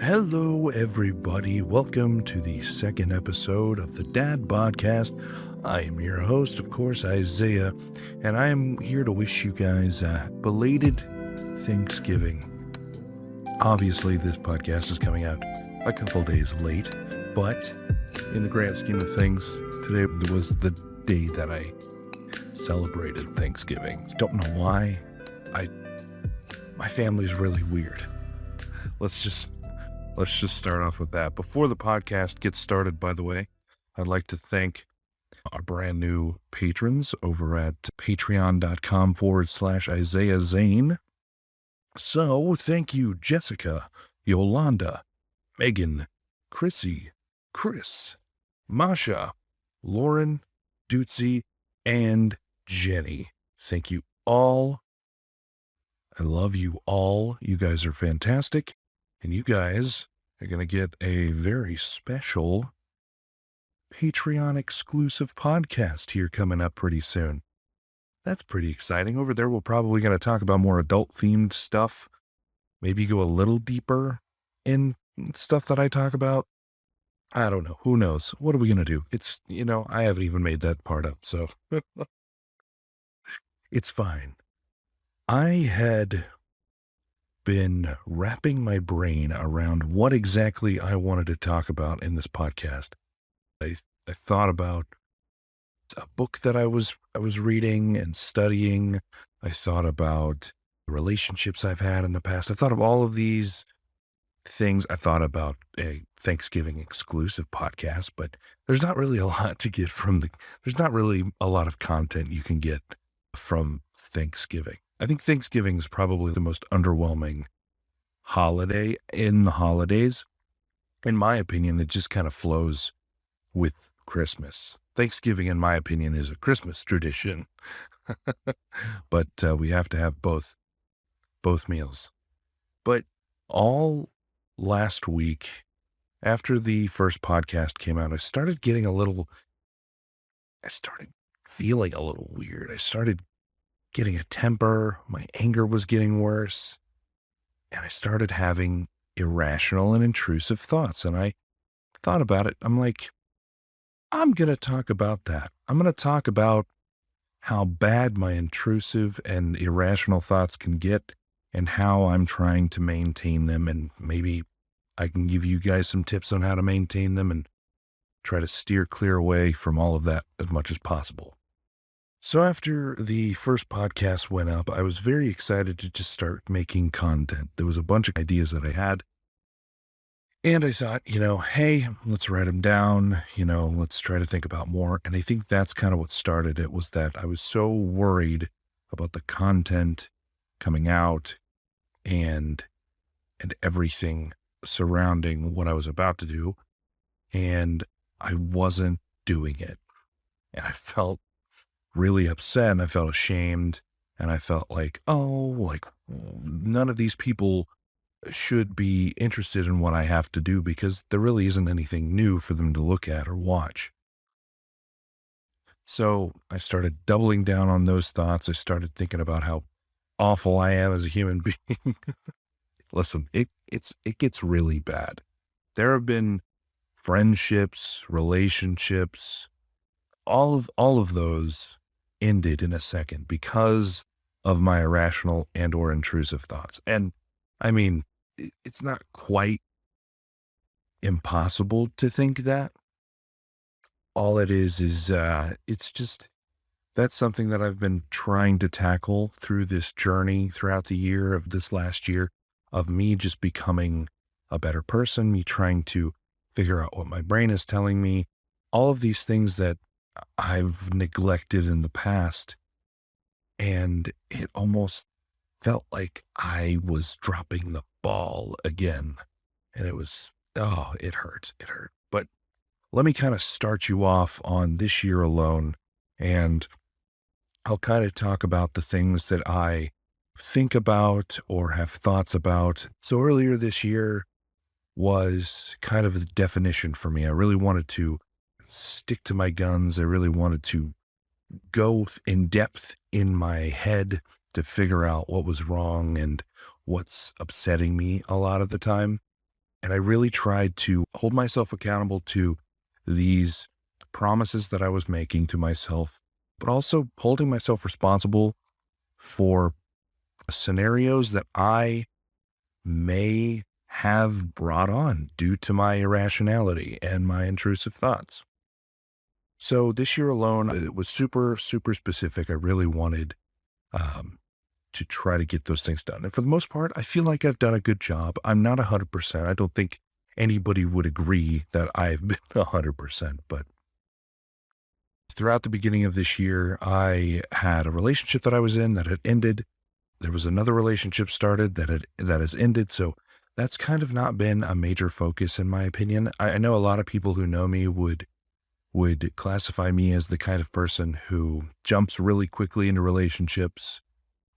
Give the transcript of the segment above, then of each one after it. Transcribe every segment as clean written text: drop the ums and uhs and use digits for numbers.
Hello, everybody. Welcome to the second episode of the Dadbodcast. I am your host, of course, Isaiah, and I am here to wish you guys a belated Thanksgiving. Obviously, this podcast is coming out a couple days late, but in the grand scheme of things, today was the day that I celebrated Thanksgiving. Don't know why. My family's really weird. Let's just start off with that. Before the podcast gets started, by the way, I'd like to thank our brand new patrons over at patreon.com/Isaiah Zane. So thank you, Jessica, Yolanda, Megan, Chrissy, Chris, Masha, Lauren, Dootsy, and Jenny. Thank you all. I love you all. You guys are fantastic. And you guys are going to get a very special Patreon exclusive podcast here coming up pretty soon. That's pretty exciting. Over there, we're probably going to talk about more adult themed stuff. Maybe go a little deeper in stuff that I talk about. I don't know. Who knows? What are we going to do? I haven't even made that part up, so it's fine. I had been wrapping my brain around what exactly I wanted to talk about in this podcast. I thought about a book that I was reading and studying. I thought about relationships I've had in the past. I thought of all of these things. I thought about a Thanksgiving exclusive podcast, but there's not really a lot to get there's not really a lot of content you can get from Thanksgiving. I think Thanksgiving is probably the most underwhelming holiday in the holidays. In my opinion, it just kind of flows with Christmas. Thanksgiving, in my opinion, is a Christmas tradition, but we have to have both meals. But all last week, after the first podcast came out, I started feeling a little weird. I started getting a temper. My anger was getting worse. And I started having irrational and intrusive thoughts. And I thought about it. I'm like, I'm going to talk about that. I'm going to talk about how bad my intrusive and irrational thoughts can get and how I'm trying to maintain them. And maybe I can give you guys some tips on how to maintain them and try to steer clear away from all of that as much as possible. So after the first podcast went up, I was very excited to just start making content. There was a bunch of ideas that I had. And I thought, hey, let's write them down. Let's try to think about more. And I think that's kind of what started it, was that I was so worried about the content coming out and everything surrounding what I was about to do. And I wasn't doing it. And I felt really upset, and I felt ashamed, and I felt like, none of these people should be interested in what I have to do because there really isn't anything new for them to look at or watch. So I started doubling down on those thoughts. I started thinking about how awful I am as a human being. Listen, it gets really bad. There have been friendships, relationships, all of those ended in a second because of my irrational and or intrusive thoughts. And I mean, it's not quite impossible to think that. All it is it's just, that's something that I've been trying to tackle through this journey throughout the year of this last year, of me just becoming a better person, me trying to figure out what my brain is telling me, all of these things that I've neglected in the past. And it almost felt like I was dropping the ball again. And it hurt. But let me kind of start you off on this year alone. And I'll kind of talk about the things that I think about or have thoughts about. So earlier this year was kind of the definition for me. I really wanted to stick to my guns. I really wanted to go in depth in my head to figure out what was wrong and what's upsetting me a lot of the time. And I really tried to hold myself accountable to these promises that I was making to myself, but also holding myself responsible for scenarios that I may have brought on due to my irrationality and my intrusive thoughts. So this year alone, it was super, super specific. I really wanted um, to try to get those things done. And for the most part, I feel like I've done a good job. I'm not 100%. I don't think anybody would agree that I've been 100%. But throughout the beginning of this year, I had a relationship that I was in that had ended. There was another relationship started that has ended. So that's kind of not been a major focus in my opinion. I know a lot of people who know me would classify me as the kind of person who jumps really quickly into relationships.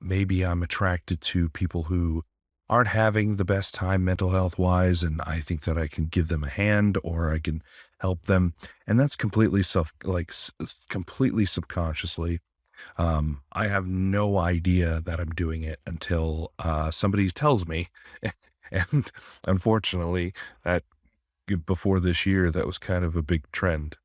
Maybe I'm attracted to people who aren't having the best time mental health wise, and I think that I can give them a hand or I can help them. And that's completely completely subconsciously. I have no idea that I'm doing it until somebody tells me. And unfortunately, that before this year, that was kind of a big trend.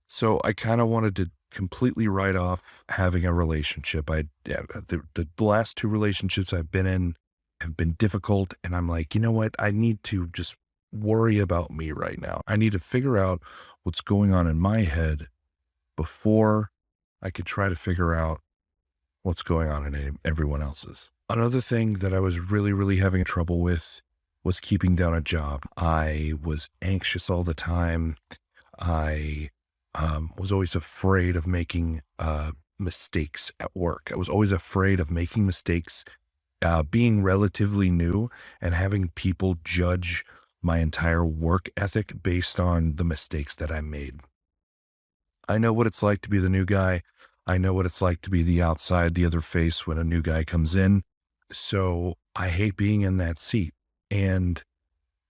So I kind of wanted to completely write off having a relationship. The last two relationships I've been in have been difficult, and I'm like, you know what? I need to just worry about me right now. I need to figure out what's going on in my head before I could try to figure out what's going on in everyone else's. Another thing that I was really, really having trouble with was keeping down a job. I was anxious all the time. I was always afraid of making mistakes at work. I was always afraid of making mistakes, being relatively new and having people judge my entire work ethic based on the mistakes that I made. I know what it's like to be the new guy. I know what it's like to be the other face when a new guy comes in. So I hate being in that seat. And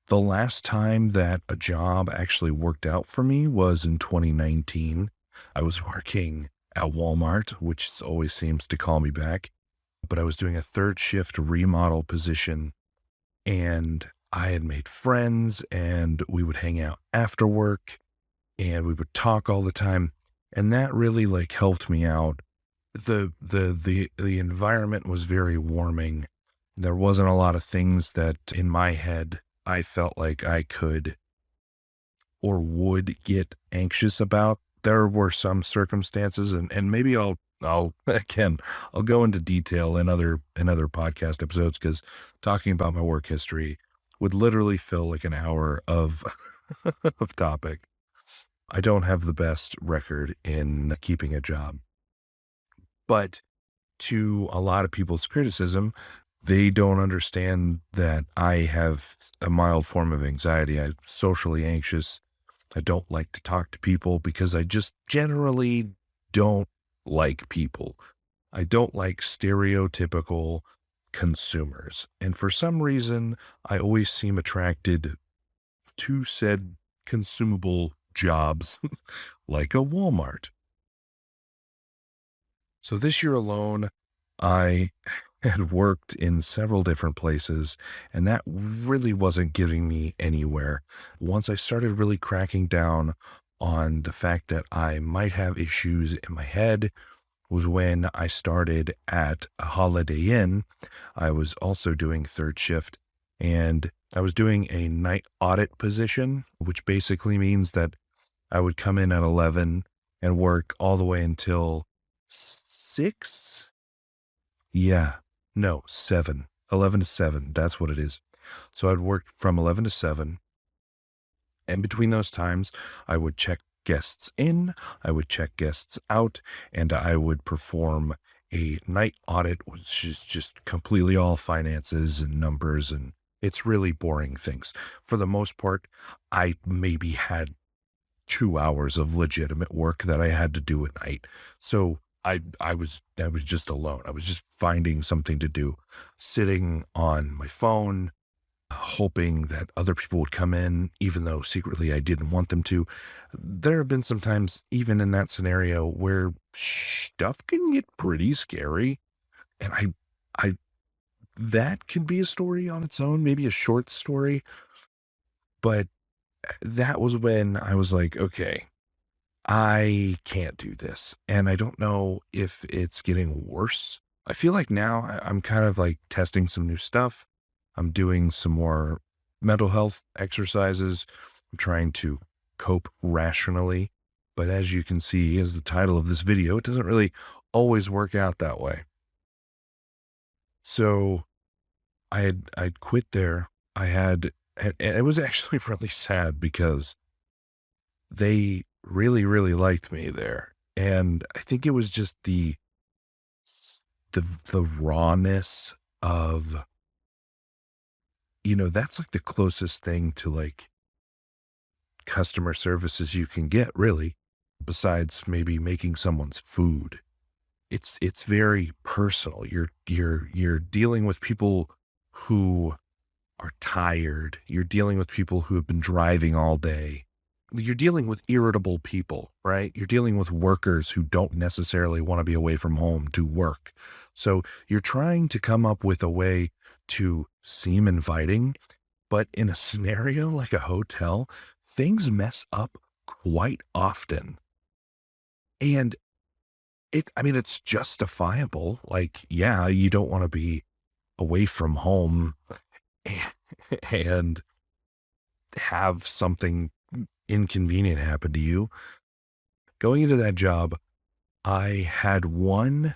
the last time that a job actually worked out for me was in 2019. I was working at Walmart, which always seems to call me back, but I was doing a third shift remodel position and I had made friends and we would hang out after work and we would talk all the time. And that really like helped me out. The environment was very warming. There wasn't a lot of things that in my head I felt like I could or would get anxious about. There were some circumstances and maybe I'll again, I'll go into detail in other podcast episodes because talking about my work history would literally fill like an hour of of topic. I don't have the best record in keeping a job, but to a lot of people's criticism, they don't understand that I have a mild form of anxiety. I'm socially anxious. I don't like to talk to people because I just generally don't like people. I don't like stereotypical consumers. And for some reason, I always seem attracted to said consumable jobs like a Walmart. So this year alone, I had worked in several different places, and that really wasn't getting me anywhere. Once I started really cracking down on the fact that I might have issues in my head was when I started at a Holiday Inn. I was also doing third shift, and I was doing a night audit position, which basically means that I would come in at 11 and work all the way until 6. Yeah, no, 7. 11 to 7. That's what it is. So I'd work from 11 to 7. And between those times, I would check guests in, I would check guests out, and I would perform a night audit, which is just completely all finances and numbers, and it's really boring things. For the most part, I maybe had 2 hours of legitimate work that I had to do at night. So I was just alone. I was just finding something to do, sitting on my phone, hoping that other people would come in, even though secretly I didn't want them to. There have been some times, even in that scenario, where stuff can get pretty scary. And I that could be a story on its own, maybe a short story. But that was when I was like, okay, I can't do this. And I don't know if it's getting worse. I feel like now I'm kind of like testing some new stuff. I'm doing some more mental health exercises. I'm trying to cope rationally. But as you can see, as the title of this video, it doesn't really always work out that way. So I'd quit there. And it was actually really sad because they really, really liked me there. And I think it was just the rawness of, that's like the closest thing to like customer services you can get, really, besides maybe making someone's food. It's very personal. You're dealing with people who are tired. You're dealing with people who have been driving all day. You're dealing with irritable people, right? You're dealing with workers who don't necessarily want to be away from home to work. So you're trying to come up with a way to seem inviting, but in a scenario like a hotel, things mess up quite often. And it's justifiable. Like, yeah, you don't want to be away from home and have something inconvenient happen to you. Going into that job, I had one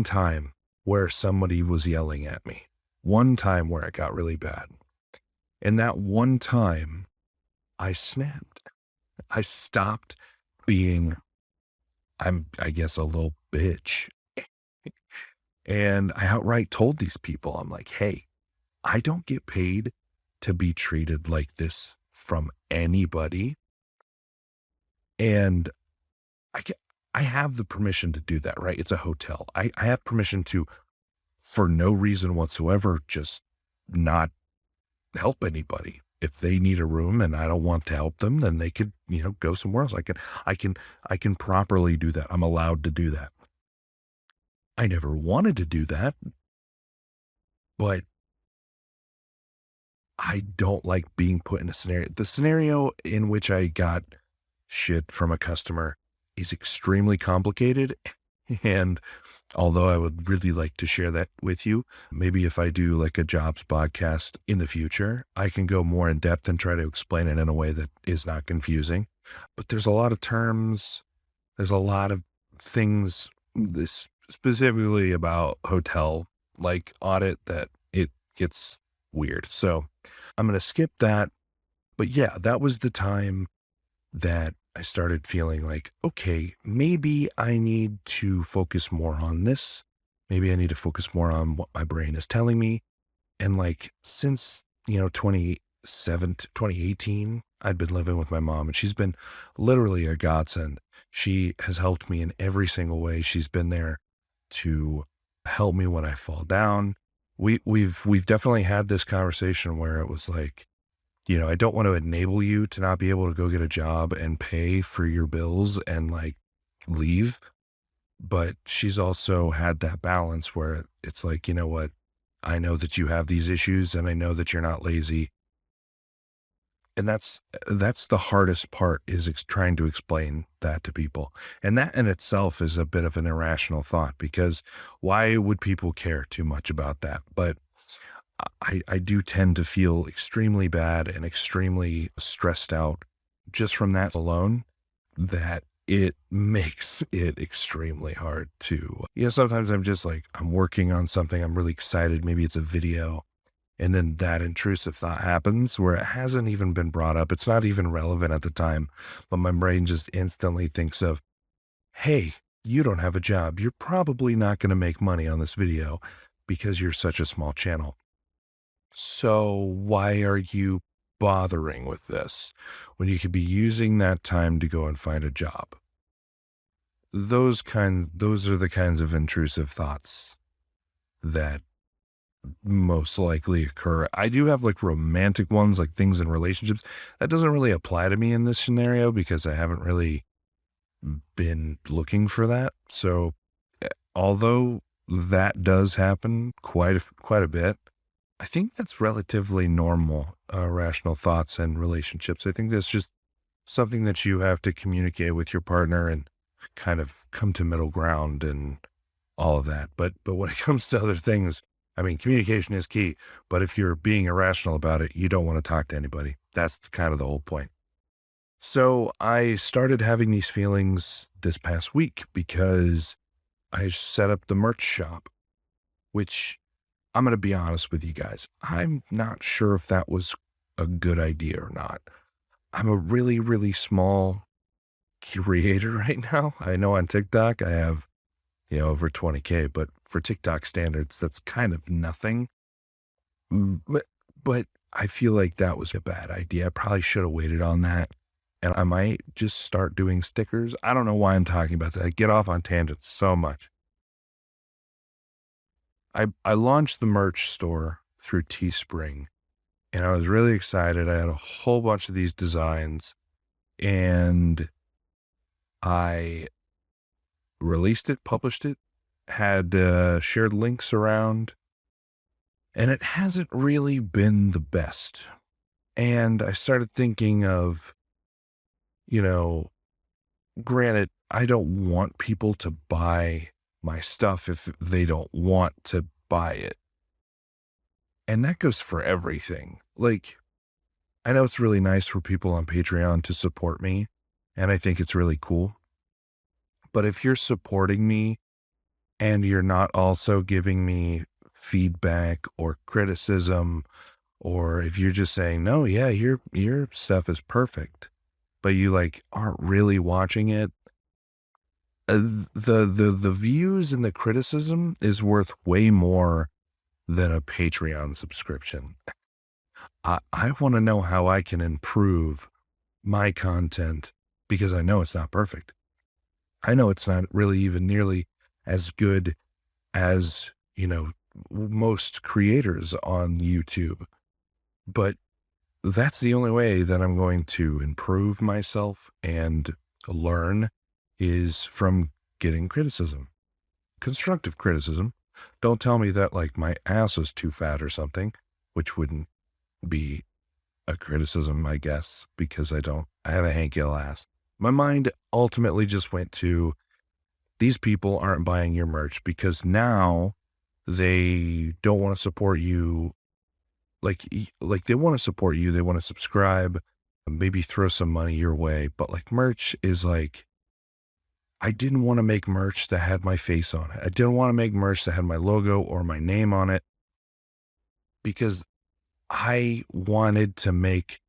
time where somebody was yelling at me. One time where it got really bad. And that one time I snapped. I stopped being, I guess, a little bitch. And I outright told these people, I'm like, hey, I don't get paid to be treated like this from anybody. And I get, I have the permission to do that, right? It's a hotel. I have permission to, for no reason whatsoever, just not help anybody. If they need a room and I don't want to help them, then they could, go somewhere else. I can properly do that. I'm allowed to do that. I never wanted to do that, but I don't like being put in a scenario. The scenario in which I got shit from a customer is extremely complicated. And although I would really like to share that with you, maybe if I do like a jobs podcast in the future, I can go more in depth and try to explain it in a way that is not confusing. But there's a lot of terms, there's a lot of things, this specifically about hotel like audit, that it gets weird. So I'm going to skip that. But yeah, that was the time that I started feeling like, okay, maybe I need to focus more on this. Maybe I need to focus more on what my brain is telling me. And like, since, 2018, I'd been living with my mom and she's been literally a godsend. She has helped me in every single way. She's been there to help me when I fall down. We've definitely had this conversation where it was like, I don't want to enable you to not be able to go get a job and pay for your bills and like leave. But she's also had that balance where it's like, you know what? I know that you have these issues and I know that you're not lazy. And that's the hardest part, is trying to explain that to people. And that in itself is a bit of an irrational thought, because why would people care too much about that? But I do tend to feel extremely bad and extremely stressed out just from that alone, that it makes it extremely hard to, sometimes I'm just like, I'm working on something, I'm really excited, maybe it's a video, and then that intrusive thought happens where it hasn't even been brought up. It's not even relevant at the time, but my brain just instantly thinks of, hey, you don't have a job. You're probably not going to make money on this video because you're such a small channel. So why are you bothering with this when you could be using that time to go and find a job? Those are the kinds of intrusive thoughts that most likely occur. I do have like romantic ones, like things in relationships. That doesn't really apply to me in this scenario because I haven't really been looking for that. So although that does happen quite a bit. I think that's relatively normal, rational thoughts and relationships. I think that's just something that you have to communicate with your partner and kind of come to middle ground and all of that. But when it comes to other things, I mean, communication is key. But if you're being irrational about it, you don't want to talk to anybody. That's kind of the whole point. So I started having these feelings this past week because I set up the merch shop, which I'm going to be honest with you guys. I'm not sure if that was a good idea or not. I'm a really, really small creator right now. I know on TikTok I have, over 20K, but for TikTok standards, that's kind of nothing. But I feel like that was a bad idea. I probably should have waited on that. And I might just start doing stickers. I don't know why I'm talking about that. I get off on tangents so much. I launched the merch store through Teespring, and I was really excited. I had a whole bunch of these designs, and I released it, published it, had shared links around, and it hasn't really been the best. And I started thinking of, you know, granted, I don't want people to buy my stuff if they don't want to buy it. And that goes for everything. Like, I know it's really nice for people on Patreon to support me, and I think it's really cool. But if you're supporting me and you're not also giving me feedback or criticism, or if you're just saying, no, yeah, your stuff is perfect, but you like aren't really watching it, the views and the criticism is worth way more than a Patreon subscription. I want to know how I can improve my content because I know it's not perfect. I know it's not really even nearly as good as, most creators on YouTube, but that's the only way that I'm going to improve myself and learn is from getting criticism, constructive criticism. Don't tell me that like my ass is too fat or something, which wouldn't be a criticism, I guess, because I have a Hank Hill ass. My mind ultimately just went to these people aren't buying your merch because now they don't want to support you. Like they want to support you. They want to subscribe, maybe throw some money your way. But like merch is like, I didn't want to make merch that had my face on it. I didn't want to make merch that had my logo or my name on it because I wanted to make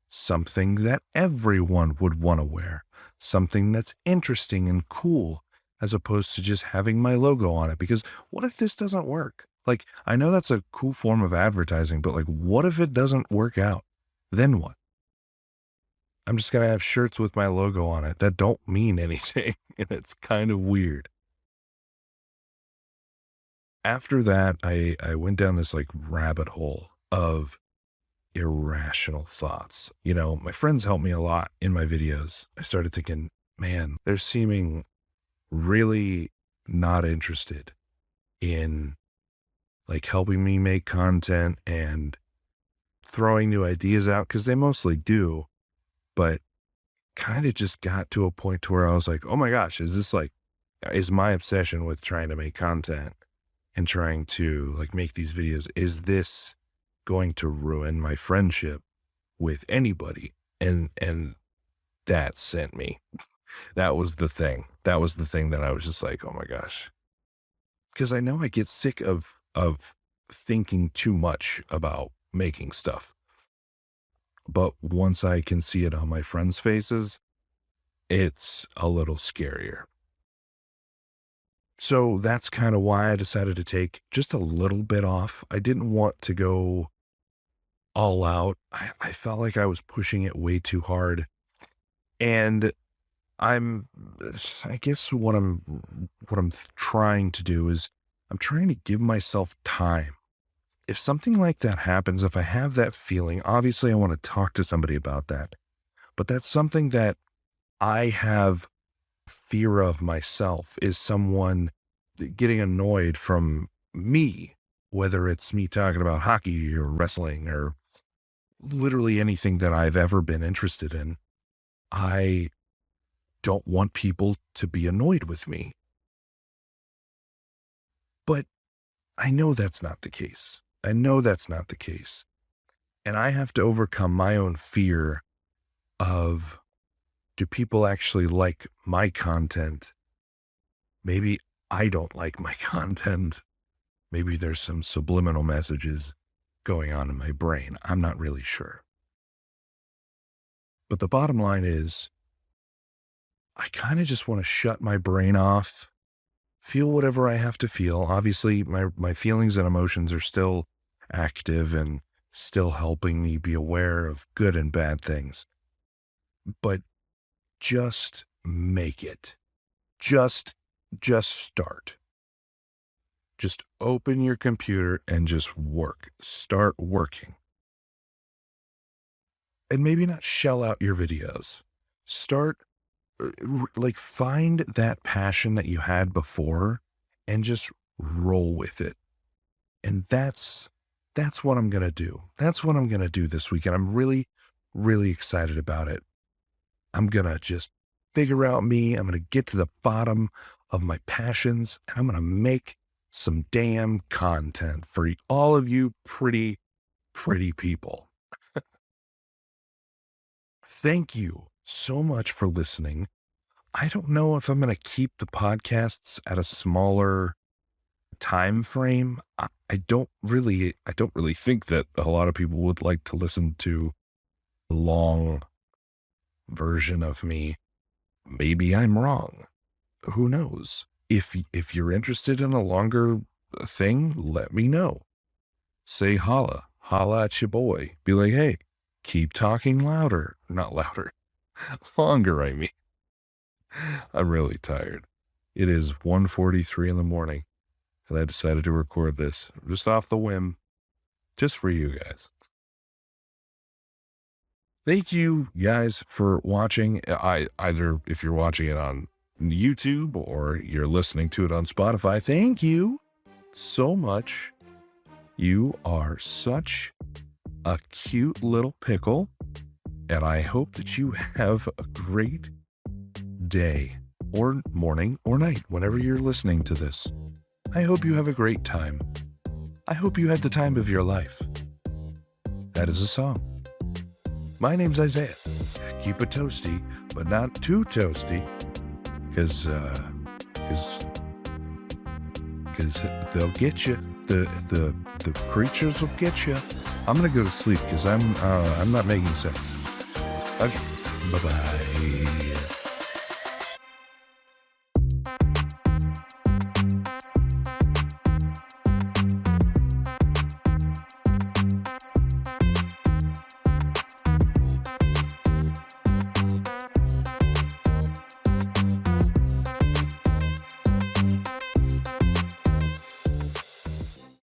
something that everyone would want to wear, something that's interesting and cool, as opposed to just having my logo on it. Because what if this doesn't work? Like, I know that's a cool form of advertising, but like, what if it doesn't work out? Then what? I'm just going to have shirts with my logo on it that don't mean anything. And it's kind of weird. After that, I went down this like rabbit hole of irrational thoughts. My friends help me a lot in my videos. I started thinking, man, they're seeming really not interested in like helping me make content and throwing new ideas out because they mostly do, but kind of just got to a point to where I was like, oh my gosh, is my obsession with trying to make content and trying to like make these videos, is this going to ruin my friendship with anybody? And that sent me. That was the thing. That was the thing that I was just like, oh my gosh. Because I know I get sick of thinking too much about making stuff. But once I can see it on my friends' faces, it's a little scarier. So that's kind of why I decided to take just a little bit off. I didn't want to go all out. I felt like I was pushing it way too hard. And I guess what I'm trying to do is I'm trying to give myself time. If something like that happens, if I have that feeling, obviously I want to talk to somebody about that. But that's something that I have fear of myself, is someone getting annoyed from me, whether it's me talking about hockey or wrestling or literally anything that I've ever been interested in. I don't want people to be annoyed with me. But I know that's not the case. I know that's not the case. And I have to overcome my own fear of, do people actually like my content? Maybe I don't like my content. Maybe there's some subliminal messages going on in my brain. I'm not really sure. But the bottom line is, I kind of just want to shut my brain off, feel whatever I have to feel. Obviously, my feelings and emotions are still active and still helping me be aware of good and bad things. But just make it. Just start. Just open your computer and just work. Start working. And maybe not shell out your videos. Start, find that passion that you had before and just roll with it. And that's what I'm going to do. That's what I'm going to do this weekend. I'm really, really excited about it. I'm going to just figure out me. I'm going to get to the bottom of my passions, and I'm going to make some damn content for all of you pretty people. Thank you so much for listening. I don't know if I'm going to keep the podcasts at a smaller time frame. I don't really think that a lot of people would like to listen to a long version of me. Maybe I'm wrong. Who knows? If you're interested in a longer thing, let me know. Say holla at your boy. Be like, hey, keep talking louder. Not louder. Longer, I mean. I'm really tired. It is 1:43 in the morning, and I decided to record this just off the whim, just for you guys. Thank you guys for watching. Either if you're watching it on YouTube or you're listening to it on Spotify, thank you so much. You are such a cute little pickle, and I hope that you have a great day or morning or night whenever you're listening to this. I hope you have a great time. I hope you had the time of your life. That is a song. My name's Isaiah. Keep it toasty, but not too toasty, because they'll get you. The creatures will get you. I'm gonna go to sleep because I'm not making sense. Okay, bye-bye.